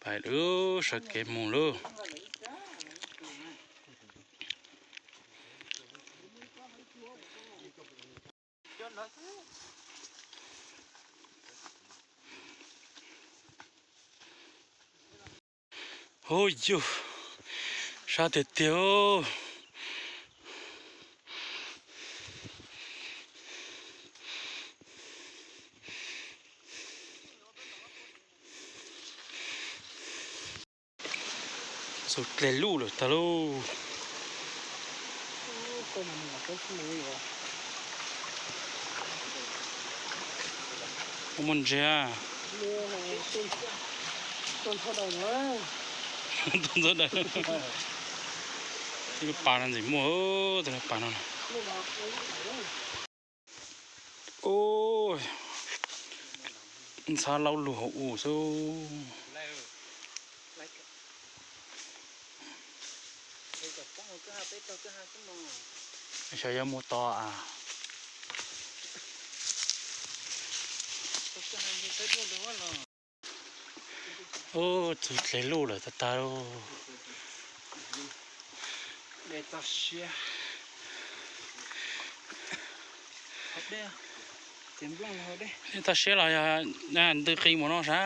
ไปดูสเก็ตมูลูโอ้ยยูชาเด็ดเดียวสุดเลยลูเลยตาลูมันเจ้าต้นเท่าไหร่ที่ปานั่นสิมัวแต่ปานั่นโอ้ยซาเราหลัวอู้สู้ใช้ยาโมตออ่ะโอ้สุดเลยลูเลยตาโอ้เด็ดตาเชียเอาเด้อเต็มบ้างเอาเด้อตาเชียเราอย่านั่นตื้อขี้หมดน้องซะ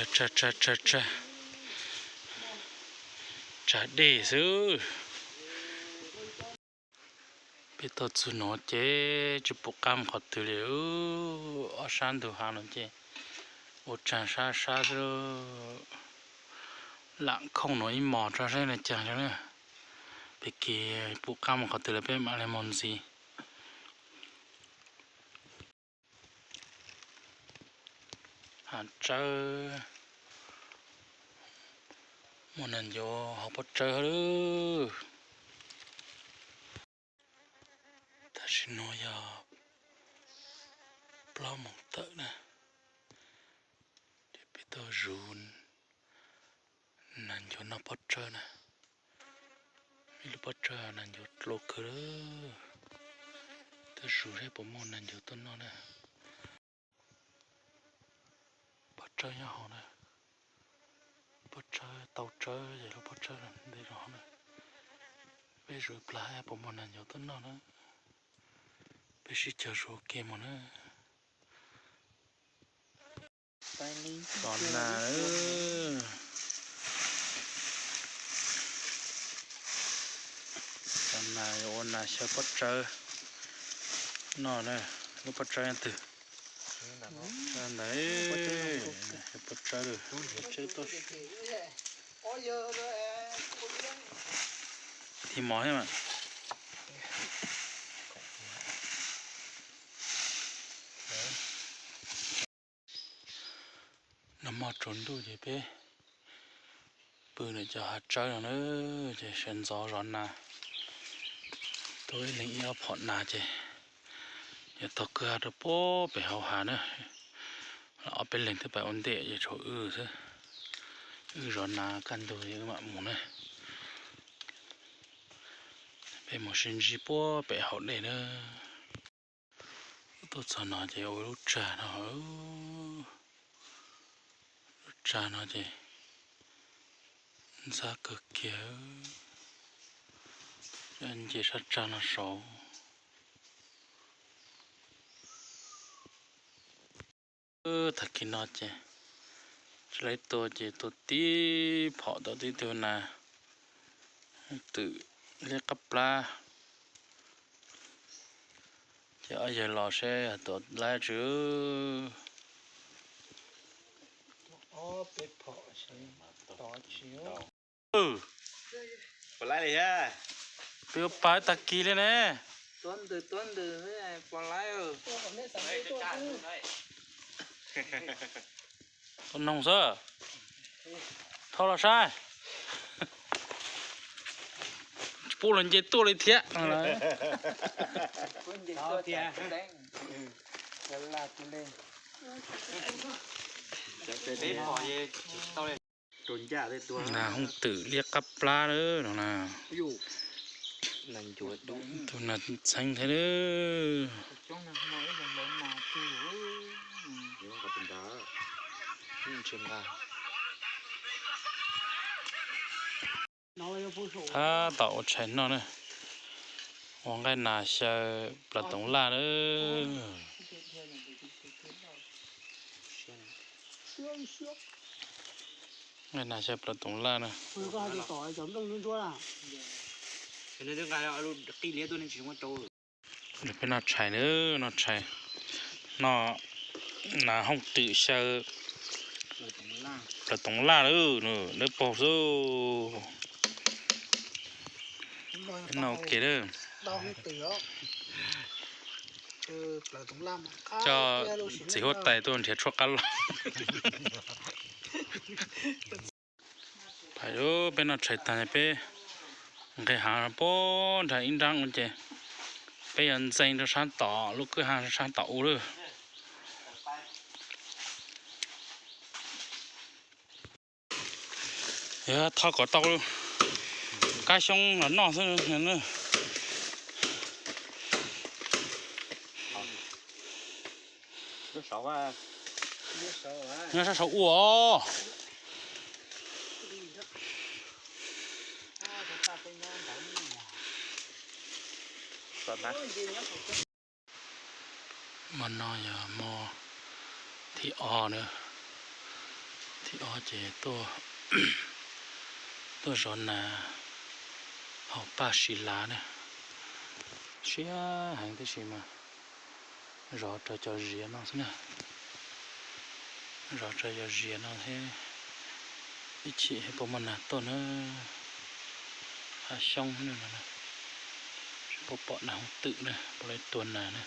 จะดีซื้อพี่ตัวสุนทรเจจุปกรรมขอตัวเลี้ยวอาชันดูหาหน่อยเจอุจจาระชาดูหลังของหน่อยหมอจะใช่ไหมจังจังเนี่ยไปเกี่ยปุกกรรมขอตัวเลี้ยวเป็นอะไรมอนซีหาเจอมันนั่นโยเขาพอเจอเลยถ้าชิโนยาปลาหมกเตะนะเดี๋ยวไปตัวรูนนั่นโยน่าพอเจอนะไม่รู้พอเจอนั่นโยโลกเลยแต่รูนให้ผมมองนั่นโยต้นนอนนะพอเจอยังหอนะพอเจอเต่าเจออย่าเราพอเจอได้หรอนะไปรูปลาให้ผมมองนั่นโยต้นนอนนะไปชิเจอรูเกมมันนะตอนน่ะตอนน่ะโยนน่ะเชื่อพอเจอนอนนะก็พอเจอยังตื่นอันไหนพอเจอเลยเจอตัวที่หมอใช่ไหมน้ำมันจนดูดิเป้ปืนเนี่ยจะหัดใจแล้วเนอะจะเส้นซอร้อนนะตัวเลี้ยงเอาพอดนาเจอย่าตกเกลือตัวโป๊ไปหาเนอะเอาไปเลี้ยงที่ไปอันเดะอย่าโชว์ซะร้อนนากันตัวเยอะมากหมูเนอะไปหมดสินจีป๊ไปหาเลยเนอะตัวสนาเจเอาลูกจ่าเนาะลูกจ่าเนาะเจซากเกี่ยวอันเจชัดจานสองถ้ากินนอเจใช้ตัวเจตัวตีพอตัวที่ตัวน่ะตื่นเรียกกับปลาจะเอาอย่าหล่อเช่ตัวไล่จื้ออ๋อเป็ดพอใช่ต่อเชียวปลาเลยฮะเปียวปลาตะกี้เลยนะต้นเดือเฮ้ยปลาไหลต้นน้องเสือ thao là sai bố lần chơi tua lấy thiệt là Quân gì to chả đánh. Cái là tôi lên. Để đến bỏ gì tao lên. Trốn trả đây tua. là không tự liếc cặp lá nữa đó là Yu. Nành chuột đúng. tôi là xanh thế nữa Trong này mỗi lần lớn mà tu. Nếu có tình đó. Chuyện là. ta tạo chén nó nữa hoàng cái nào sẽ là tổng la nữa cái nào sẽ là tổng la nữa Cho nên đứa cái đó luôn tí lía tôi nên chỉ có trâu. để bên nó chảy nữa nó chảy nó là không tự sẽ là tổng la nữa nữa bỏ số bên nào kia đó đau hết tửa là cũng làm cho chỉ hốt tay tôi thì cho cá lắm phải đó bên nó chạy tay bên cái hàng bó là in răng mình chứ bây giờ dành cho sáng tỏ lúc cái hàng sáng tỏ rồi ya thao có tao luôn cái xong nó nọ thôi nữa Đứa sáu à. nó sẽ xấu ủa Sao ta? mà nó giờ mò thì o nữa thì o chỉ tôi tôi rồi là học ba xí lá nữa xí hàng cái gì mà rõ cho riêng nó thế nào rõ cho riêng nó thế ít chị hay bộ mình là tôi nó xong nữa nè bộ bọn nào tự nè bộ lấy tuần này nè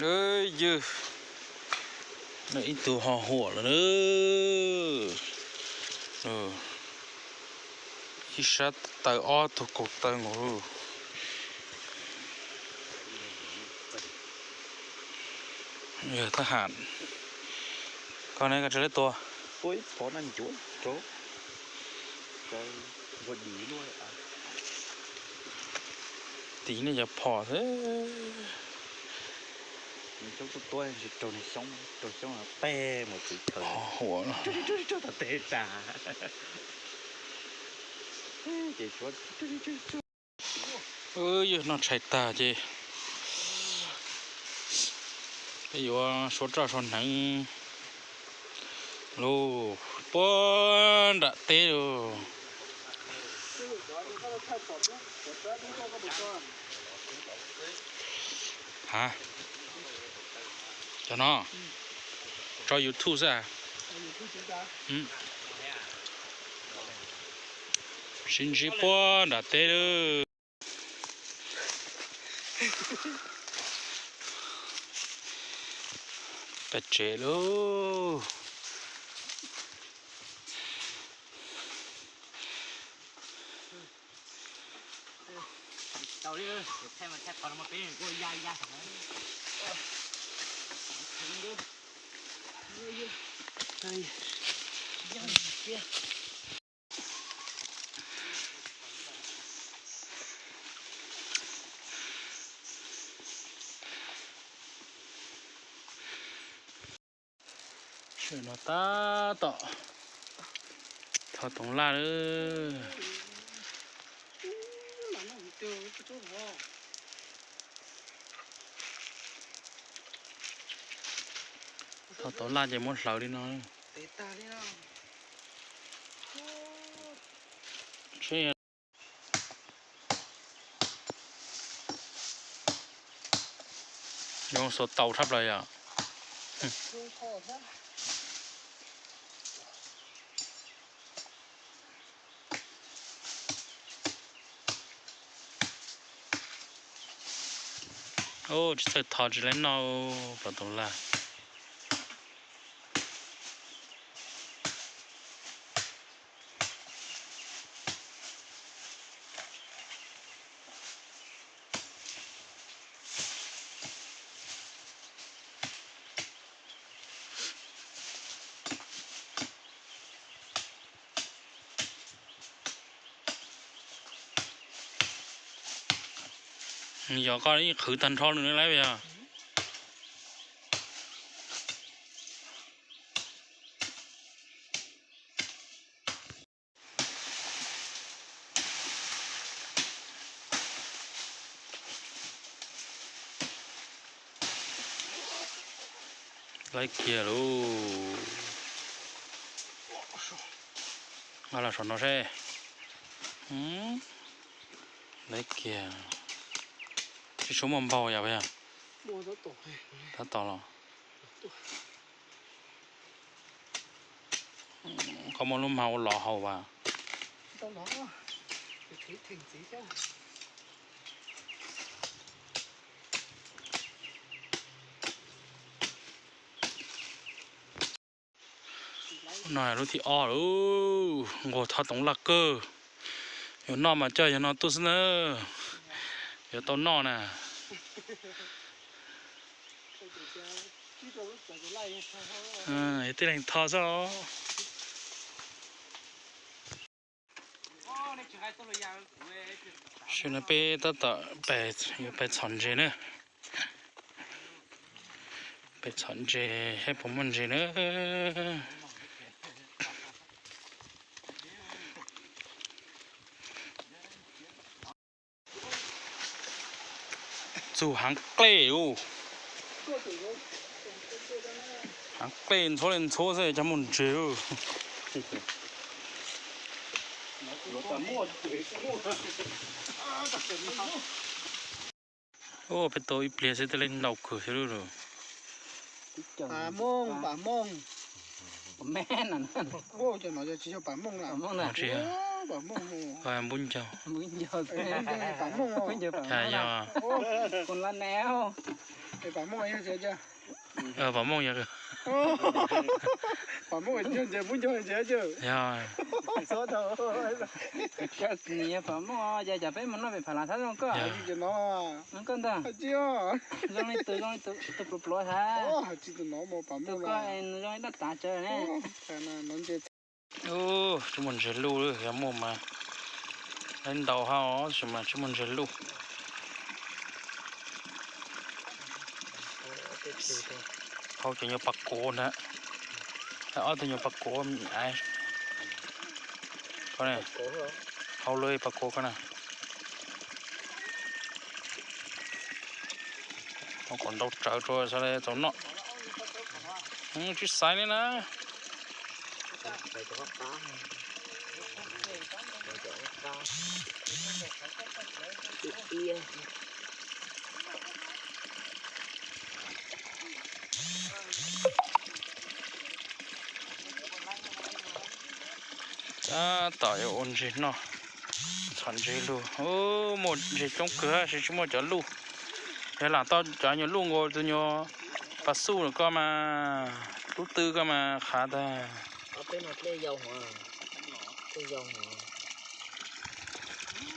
ơi dư nó ít tù họ hủa là nữa khi sát tay o thuộc cột tay ngủ giờ ta hạn con này cái trái to Ôi, có nành chuột, trố. Rồi, vừa đi luôn à. tí này giờ bỏ thế Chỗ tôi thì trâu này sống là te một tí thời. hủa Trâu là te trà. Chị chuột. ơi giờ nó chạy ta chứ bây giờ số trò son nắng lô bón đã tê rồi hả cho nó cho YouTube ra xin chỉ bón đã tê rồi bật chế luôn Tao đi ơi, thêm còn một cái ôi da thằng ấy. chuyện nó ta tọ thọ tổng la nữa thọ tổng la chỉ muốn sầu đi nó chuyện dùng số tàu thắp lại à โอ้จะใส่ทอดจะเล่นเนาะปะตรงละ有个人口蛋炒的来呗啊。来接喽！俺俩上到谁？来接。这什么包呀？不呀？摸得到哎。他到了。เขามาลุ่มเฮาหล่อเฮาว่ะ 到哪啊？你可以停止一下。หน่อยรู้ที่อ้อลูโง่ท้าตรงลักเกอร์อยู่นอกมาเจออยู่นอกตู้เสนออยู่ตัวนอกน่ะอยู่ที่แหล่งทอซะช่วยนะไปต่อไปอยู่ไปสอนเจเนอะไปสอนเจให้ผมมันเจเนอะสู่หางเกลียวหางเกลียนโซเลนโซเซจะมุนเจียวโอ้เป็นตัวอีเปลี่ยนเสร็จเล่นดอกคือใช่หรือเปล่า bà mông mẹ nè ô cho nó chỉ cho bà mông là bà mông coi em bún cho muốn giờ bà mông muốn giờ à giờ con lá néo bà mông ấy chưa chưa bà mông vậy bà mông chưa muốn cho chưa giờ số đầu cái gì bà mông giờ giờ phải mình nói về phải làm sao không có cho nó con ta chưa rồi từ bụp lúa ha chỉ từ nó một bà mông là rồi đất tả trời nè nó chơi ô chúng mình sẽ lưu được cái mồm mà lên đầu ha chúng mình sẽ lưuเขาจะอยู่ปักโกนะแล้วเอาตัวอยู่ปักโกมีไอ้เขาเนี่ยเขาเลยปักโกกันนะเขาก่อนเราเจอตัวซะเลยตัวเนาะชิดซ้ายเลยนะต่อยอุ่นสิเนาะฉันจะรู้โอ้หมดจะจงเกลือสิชั่วโมงจะรู้เดี๋ยวหลังตอนจะอยู่ลุงก็จะอยู่ปัสสู้ก็มาตู้ตื้อก็มาขาได้เอาไปหมดเลยยาวหัวตัว